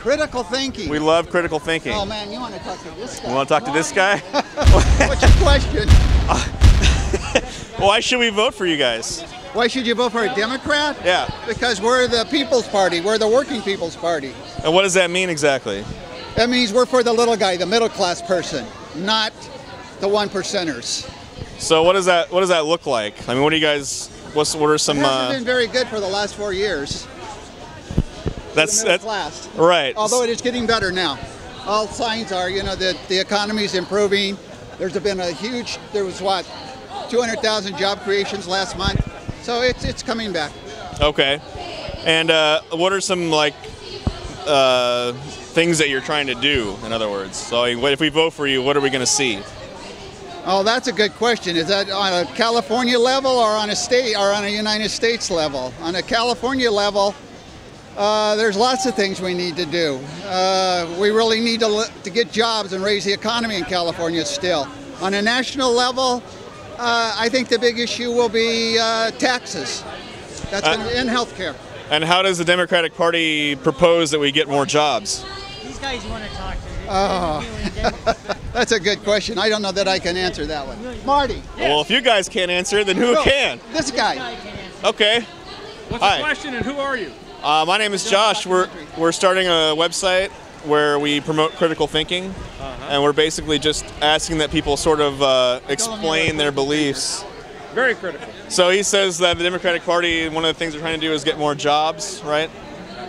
Critical thinking. We love critical thinking. Oh man, you want to talk to this guy? You want to talk to this guy? What's your question? Why should we vote for you guys? Why should you vote for a Democrat? Yeah. Because we're the People's Party. We're the working people's party. And what does that mean exactly? That means we're for the little guy, the middle class person, not the one percenters. So what does that look like? I mean, what do you guys? What are some? It hasn't been very good for the last 4 years. That's class. Right. Although it is getting better now. All signs are, that the economy is improving. There was what, 200,000 job creations last month. So it's coming back. Okay. And what are some things that you're trying to do? In other words, so if we vote for you, what are we going to see? Oh, that's a good question. Is that on a California level or on a state or on a United States level? On a California level, there's lots of things we need to do. We really need to get jobs and raise the economy in California still. On a national level, I think the big issue will be taxes. That's in healthcare. And how does the Democratic Party propose that we get more jobs? These guys you want to talk to. Oh, that's a good question. I don't know that I can answer that one. Marty. Well, if you guys can't answer, then who can? This guy. Okay. What's the question and who are you? My name is Josh. We're starting a website where we promote critical thinking, and we're basically just asking that people sort of explain their beliefs. Very critical. So he says that the Democratic Party, one of the things they're trying to do is get more jobs, right?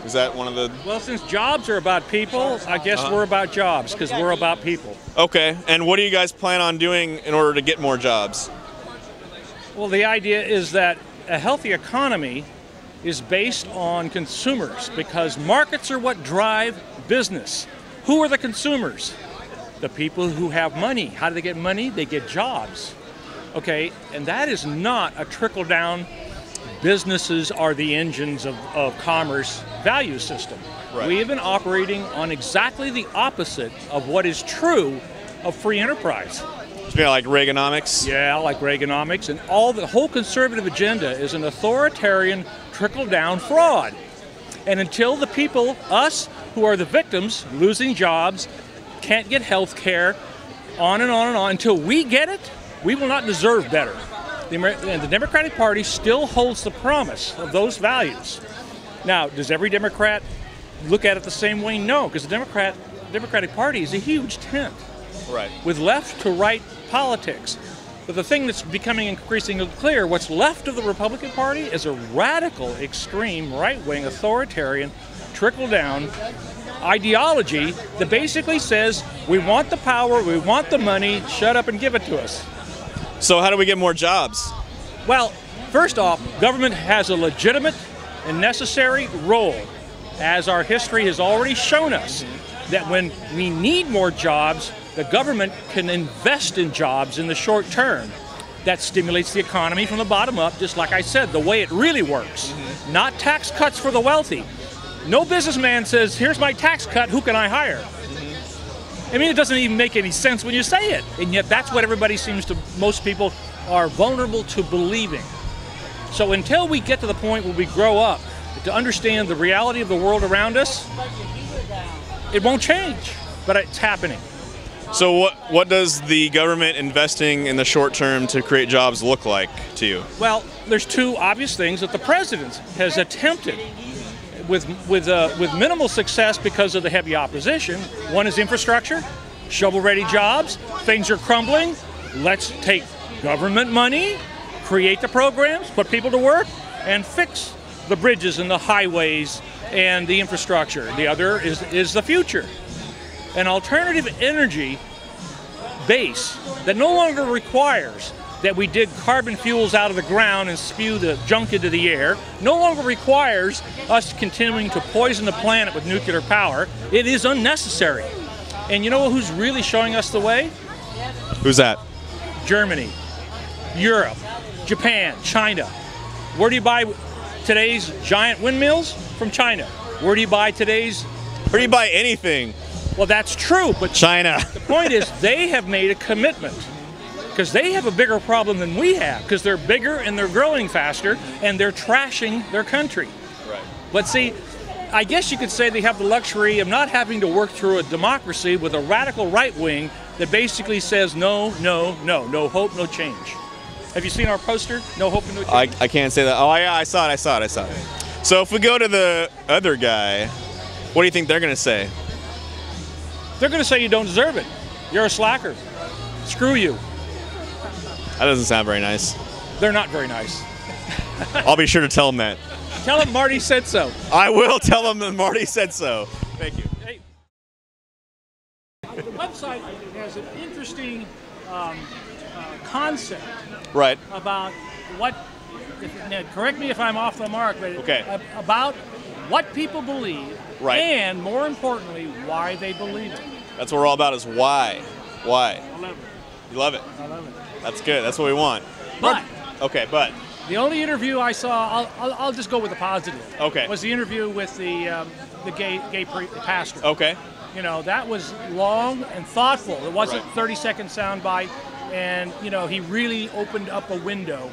Is that one of the... Well, since jobs are about people, I guess we're about jobs because we're about people. Okay, and what do you guys plan on doing in order to get more jobs? Well, the idea is that a healthy economy is based on consumers because markets are what drive business. Who are the consumers? The people who have money. How do they get money? They get jobs. Okay, and that is not a trickle-down, businesses are the engines of commerce value system. Right. We have been operating on exactly the opposite of what is true of free enterprise. It's been like Reaganomics? Yeah, like Reaganomics, and the whole conservative agenda is an authoritarian trickle-down fraud. And until the people, us, who are the victims, losing jobs, can't get health care, on and on and on, until we get it, we will not deserve better. And the Democratic Party still holds the promise of those values. Now, does every Democrat look at it the same way? No, because the Democratic Party is a huge tent. Right. With left to right politics. But the thing that's becoming increasingly clear, what's left of the Republican Party is a radical, extreme, right-wing, authoritarian, trickle-down ideology that basically says, we want the power, we want the money, shut up and give it to us. So how do we get more jobs? Well, first off, government has a legitimate and necessary role, as our history has already shown us, that when we need more jobs, the government can invest in jobs in the short term. That stimulates the economy from the bottom up, just like I said, the way it really works. Not tax cuts for the wealthy. No businessman says, here's my tax cut, who can I hire? I mean, it doesn't even make any sense when you say it. And yet that's what everybody most people are vulnerable to believing. So until we get to the point where we grow up to understand the reality of the world around us, it won't change, but it's happening. So what does the government investing in the short term to create jobs look like to you? Well, there's two obvious things that the president has attempted with minimal success because of the heavy opposition. One is infrastructure, shovel-ready jobs. Things are crumbling. Let's take government money, create the programs, put people to work, and fix the bridges and the highways and the infrastructure. The other is the future. An alternative energy base that no longer requires that we dig carbon fuels out of the ground and spew the junk into the air, no longer requires us continuing to poison the planet with nuclear power. It is unnecessary. And you know who's really showing us the way? Who's that? Germany, Europe, Japan, China. Where do you buy today's giant windmills? From China. Where do you buy anything? Well, that's true, but China. The point is they have made a commitment because they have a bigger problem than we have because they're bigger and they're growing faster and they're trashing their country. Right. But see, I guess you could say they have the luxury of not having to work through a democracy with a radical right wing that basically says no, no, no, no hope, no change. Have you seen our poster? No hope and no change. I can't say that. Oh, yeah, I saw it. So if we go to the other guy, what do you think they're going to say? They're going to say you don't deserve it. You're a slacker. Screw you. That doesn't sound very nice. They're not very nice. I'll be sure to tell them that. Tell them Marty said so. I will tell them that Marty said so. Thank you. Hey. The website has an interesting concept Right. about what, now correct me if I'm off the mark, but Okay. About what people believe, Right. and more importantly, why they believe it. That's what we're all about is why. Why? I love it. You love it. I love it. That's good. That's what we want. But Okay, but. the only interview I saw, I'll just go with the positive. Okay. Was the interview with the gay pastor. Okay. You know, that was long and thoughtful. It wasn't 30-second soundbite, and you know, he really opened up a window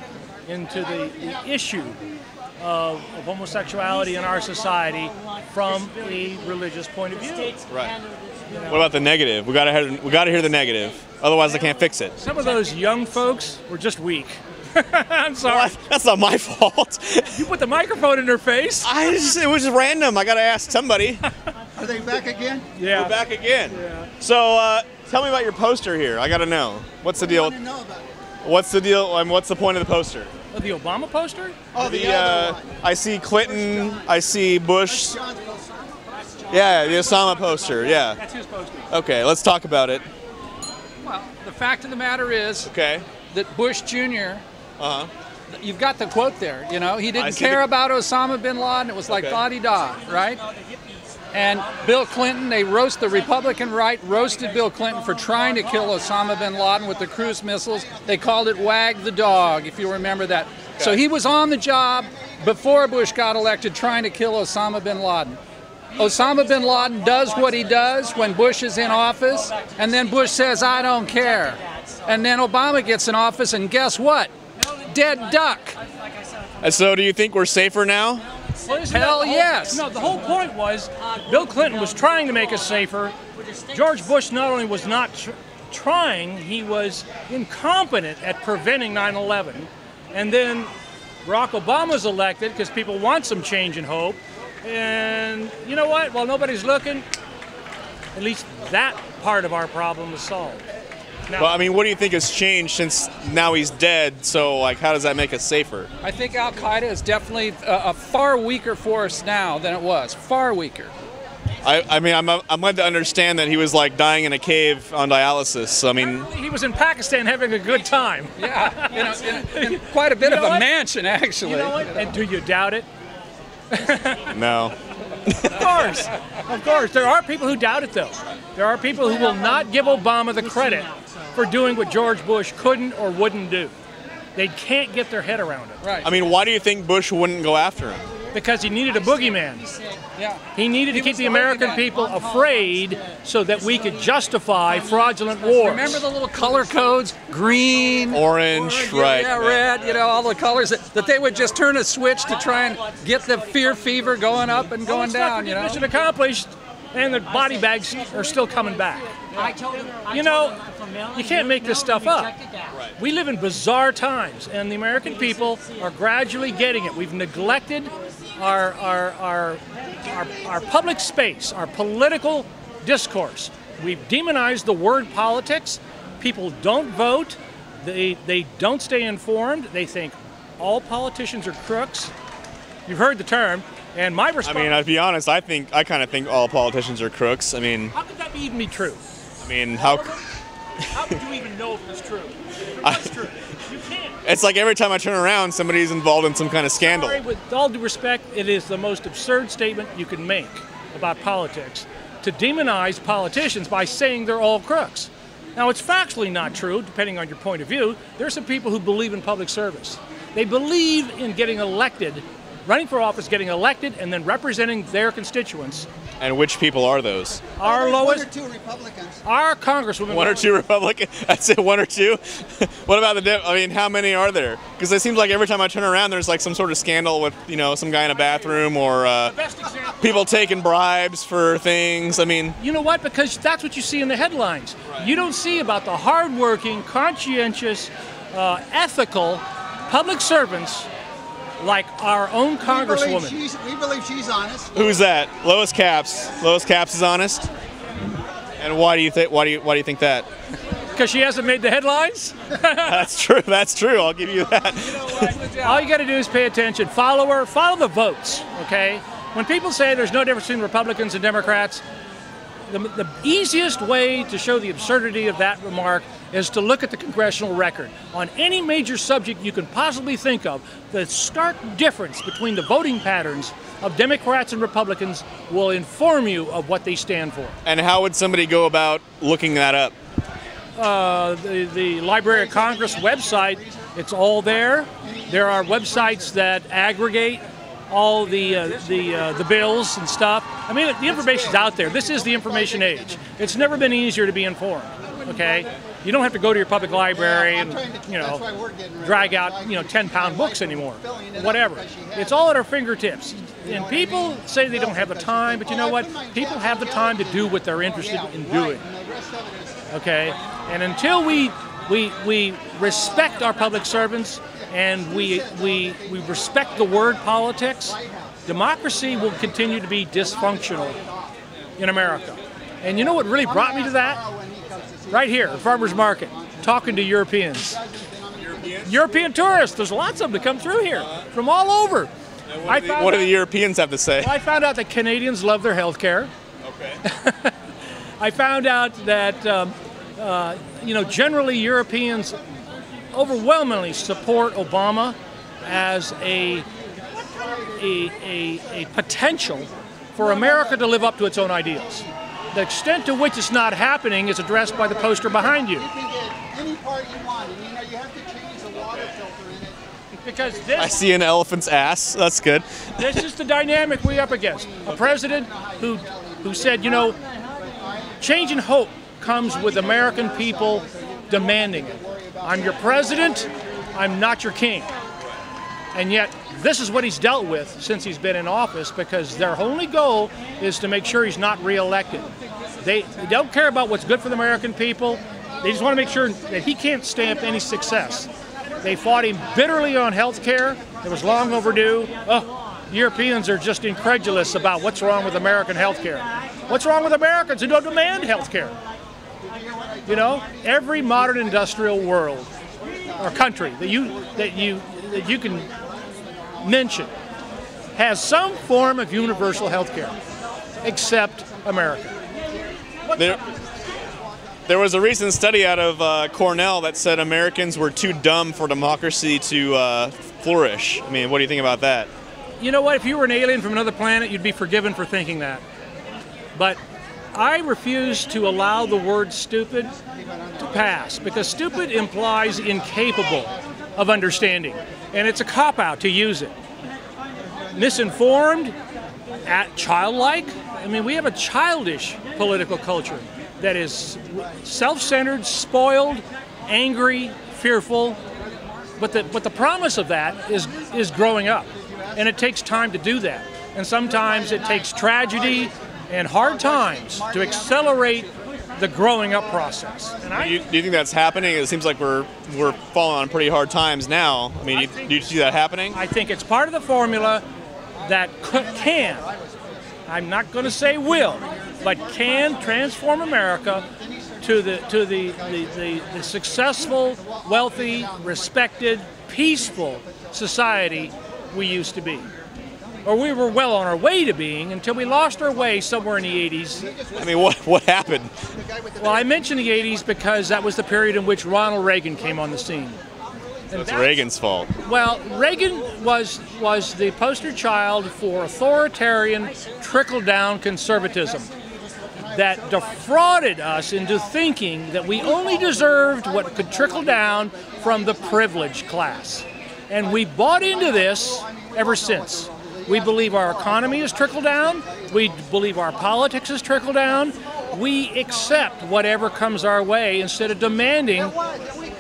into the issue of homosexuality in our society from a religious point of view. Right. What about the negative? We gotta hear the negative. Otherwise, I can't fix it. Some of those young folks were just weak. I'm sorry. Well, that's not my fault. You put the microphone in their face. It was just random. I gotta ask somebody. Are they back again? Yeah. We're back again. Yeah. So tell me about your poster here. I gotta know. What's the deal? I want to know about it. What's the deal? What's the point of the poster? Oh, the Obama poster? Oh, the other one. I see Clinton. I see Bush. Yeah, the Osama poster. Yeah. That's his poster. Okay, let's talk about it. Well, the fact of the matter is Okay. that Bush Jr., Uh huh. you've got the quote there, you know, he I didn't see care the- about Osama bin Laden. It was like Okay. la-di-da, right? And Bill Clinton, the Republican right roasted Bill Clinton for trying to kill Osama bin Laden with the cruise missiles. They called it wag the dog, if you remember that. So he was on the job before Bush got elected trying to kill Osama bin Laden. Osama bin Laden does what he does when Bush is in office, and then Bush says, I don't care. And then Obama gets in office, and guess what? Dead duck. And so, do you think we're safer now? Well, isn't Hell that the whole- yes. No, the whole point was Bill Clinton was trying to make us safer. George Bush not only was not trying, he was incompetent at preventing 9/11. And then Barack Obama's elected because people want some change and hope. And you know what? While nobody's looking, at least that part of our problem is solved. Now, Well, I mean, what do you think has changed since now he's dead? So, like, how does that make us safer? I think Al Qaeda is definitely a far weaker force now than it was. Far weaker. I mean, I'm led to understand that he was like dying in a cave on dialysis. So, I mean, he was in Pakistan having a good time. Yeah, in quite a bit You of know a what? mansion, actually. You know what? And do you doubt it? no. Of course. There are people who doubt it, though. There are people who will not give Obama the credit for doing what George Bush couldn't or wouldn't do. They can't get their head around it. Right. I mean, why do you think Bush wouldn't go after him? Because he needed a boogeyman. Yeah. He needed to He keep was the the American boogeyman. people afraid so that we could justify fraudulent wars. Remember the little color codes? Green, Orange, right. yeah, red, you know, all the colors that they would just turn a switch to try and get the fear fever going up and going down, you know? Mission accomplished, and the body bags are still coming back. You know, you can't make this stuff up. We live in bizarre times, and the American people are gradually getting it. We've neglected our public space, our political discourse. We've demonized the word politics. People don't vote. They don't stay informed. They think all politicians are crooks. You've heard the term. And my response. I mean, I'll be honest. I kind of think all politicians are crooks. I mean, how could that even be true? I mean, how? How could you even know if it's true? If it was true, you can't. It's like every time I turn around, somebody's involved in some kind of scandal. Sorry, with all due respect, it is the most absurd statement you can make about politics, to demonize politicians by saying they're all crooks. Now, it's factually not true, depending on your point of view. There are some people who believe in public service. They believe in getting elected, running for office, getting elected, and then representing their constituents And which people are those? Our One lowest, or two Republicans. our Congresswoman. One or two Republicans? That's it, one or two? What about I mean, how many are there? Because it seems like every time I turn around, there's like some sort of scandal with, you know, some guy in a bathroom or Best example. people taking bribes for things. I mean, You know what? Because that's what you see in the headlines. You don't see about the hardworking, conscientious, ethical public servants like our own Congresswoman. We believe she's honest. who's that? Lois Capps. Lois Capps is honest. And why do you think? Why do you think that? Because she hasn't made the headlines? That's true. That's true. I'll give you that. All you got to do is pay attention. Follow her. Follow the votes, okay? When people say there's no difference between Republicans and Democrats, the easiest way to show the absurdity of that remark is to look at the congressional record. On any major subject you can possibly think of, the stark difference between the voting patterns of Democrats and Republicans will inform you of what they stand for. And how would somebody go about looking that up? The Library of Congress website, it's all there. There are websites that aggregate all the bills and stuff. I mean, the information's out there. This is the information age. It's never been easier to be informed, okay? You don't have to go to your public library and, you know, drag out, you know, 10-pound books anymore, whatever. It's all at our fingertips. And people say they don't have the time, but you know what? People have the time to do what they're interested in doing, okay? And until we respect our public servants and we respect the word politics, democracy will continue to be dysfunctional in America. And you know what really brought me to that? Right here, at Farmers Market, talking to Europeans. European tourists, there's lots of them that come through here from all over. What do the Europeans have to say? I found out that Canadians love their health care. Okay. I found out that you know, generally Europeans overwhelmingly support Obama as a potential for America to live up to its own ideals. The extent to which it's not happening is addressed by the poster behind you. You can get any part you want, and you know you have to change the water filter in it. Because I see an elephant's ass. That's good. this is the dynamic we're up against. A president who said, you know, change and hope comes with American people demanding it. I'm your president, I'm not your king. And yet, this is what he's dealt with since he's been in office, because their only goal is to make sure he's not reelected. They don't care about what's good for the American people. They just want to make sure that he can't stamp any success. They fought him bitterly on health care. It was long overdue. Europeans are just incredulous about what's wrong with American health care. What's wrong with Americans who don't demand health care? You know, every modern industrial world or country that you can mention has some form of universal health care, except America. There was a recent study out of Cornell that said Americans were too dumb for democracy to flourish. I mean, what do you think about that? You know what? If you were an alien from another planet, you'd be forgiven for thinking that. But I refuse to allow the word stupid to pass, because stupid implies incapable of understanding, and it's a cop-out to use it. Misinformed, childlike. I mean, we have a childish political culture that is self-centered, spoiled, angry, fearful. But the promise of that is growing up, and it takes time to do that. And sometimes it takes tragedy and hard times to accelerate the growing up process. And do you think that's happening? It seems like we're falling on pretty hard times now. I mean, do you see that happening? I think it's part of the formula that can, I'm not going to say will, but can transform America to the successful, wealthy, respected, peaceful society we used to be. Or we were well on our way to being until we lost our way somewhere in the 80s. I mean, what happened? Well, I mentioned the 80s because that was the period in which Ronald Reagan came on the scene. So it's Reagan's fault. Well, Reagan was the poster child for authoritarian, trickle-down conservatism that defrauded us into thinking that we only deserved what could trickle down from the privileged class. And we bought into this ever since. We believe our economy is trickle down. We believe our politics is trickle down. We accept whatever comes our way instead of demanding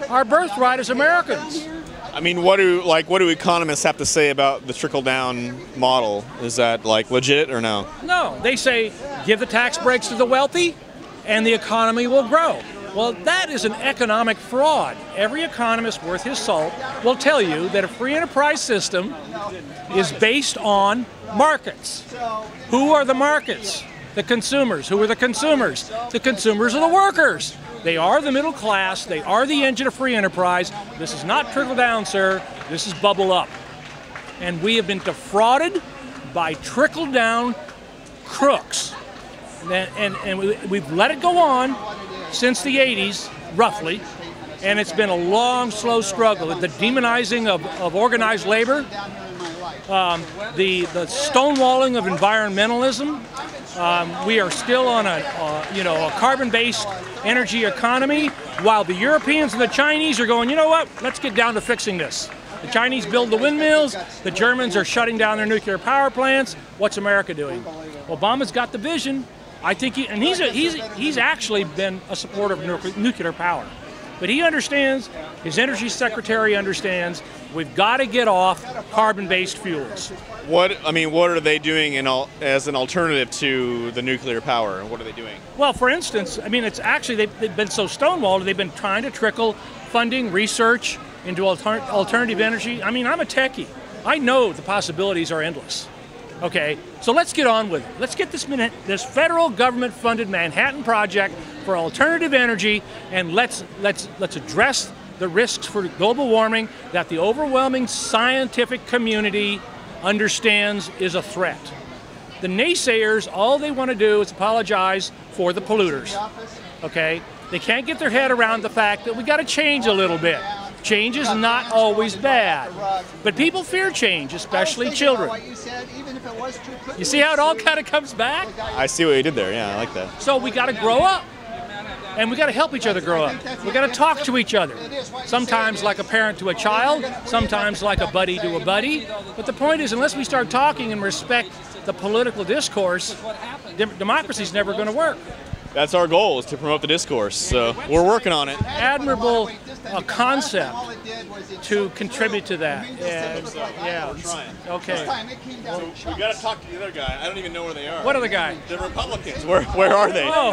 our birthright as Americans. I mean, what do economists have to say about the trickle-down model? Is that like legit or no? No, they say give the tax breaks to the wealthy and the economy will grow. Well, that is an economic fraud. Every economist worth his salt will tell you that a free enterprise system is based on markets. Who are the markets? The consumers. Who are the consumers? The consumers are the workers. They are the middle class. They are the engine of free enterprise. This is not trickle down, sir. This is bubble up. And we have been defrauded by trickle down crooks. And we've let it go on since the 80s, roughly. And it's been a long, slow struggle. The demonizing of organized labor, the stonewalling of environmentalism. We are still on a carbon-based energy economy, while the Europeans and the Chinese are going, you know what, let's get down to fixing this. The Chinese build the windmills, the Germans are shutting down their nuclear power plants. What's America doing? Obama's got the vision. I think he's actually been a supporter of nuclear power. But he understands, his energy secretary understands, we've got to get off carbon-based fuels. What are they doing as an alternative to the nuclear power? What are they doing? Well, for instance, it's actually, they've been so stonewalled, they've been trying to trickle funding, research into alternative energy. I'm a techie. I know the possibilities are endless. Okay, so let's get on with it. Let's get this federal government-funded Manhattan Project for alternative energy, and let's address the risks for global warming that the overwhelming scientific community understands is a threat. The naysayers, all they want to do is apologize for the polluters. Okay, they can't get their head around the fact that we got to change a little bit. Change is not always bad, but people fear change, especially children. You see how it all kind of comes back? I see what you did there, yeah, I like that. So we got to grow up, and we got to help each other grow up. We got to talk to each other, sometimes like a parent to a child, sometimes like a buddy to a buddy. But the point is, unless we start talking and respect the political discourse, democracy's never going to work. That's our goal, is to promote the discourse, so we're working on it. Admirable concept to contribute to that. Yeah. So Okay. we got to talk to the other guy. I don't even know where they are. What other guy? The Republicans. Where are they? Oh,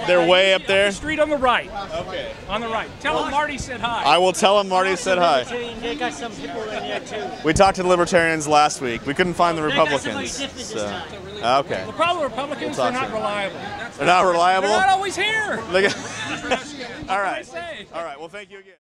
they're way up there. the street on the right. Okay. On the right. Tell him Marty said hi. I will tell him Marty said hi. They got some people in there too. We talked to the Libertarians last week. We couldn't find the They got somebody Republicans. different this So. time. Okay. The problem with Republicans, We'll they're talk not to reliable. They're not reliable? They're not always here. Look at- All right. say. All right. Well, thank you again.